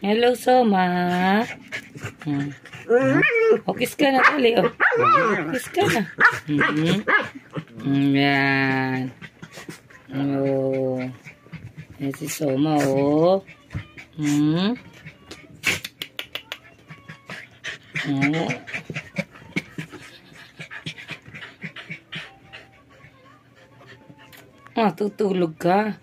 Hello, Soma. Kiss ka na, tali. Kiss ka na. Yan. Yan si Soma, tutulog ka.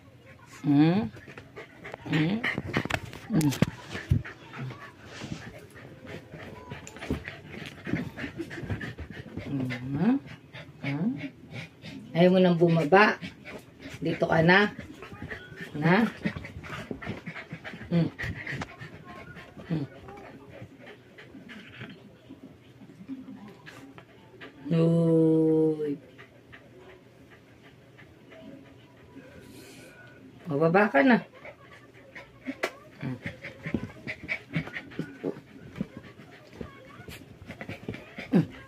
Ayaw mo nang bumaba. Dito ka na. Uy. Mababa ka na.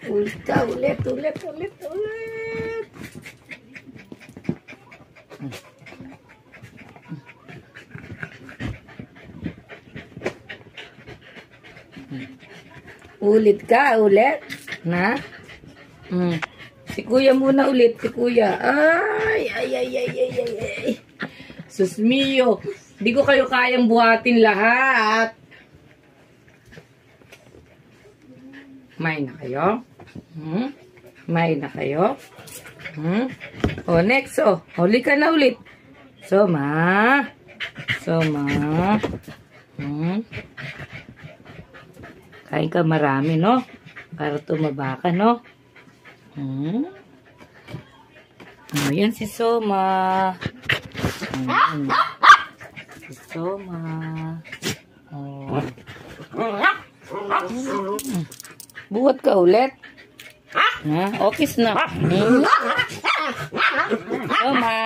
Ulit. Ulit ka, na? Si kuya muna ulit, si kuya. Ay. Sus mio, di ko kayo kayang buhatin lahat. May na kayo? May na kayo? Next, huli ka na ulit. Soma. Kain ka marami, no? Para tumaba ka, no? Yan si Soma. Si Soma. Buhat ka ulit. Kiss na. Soma.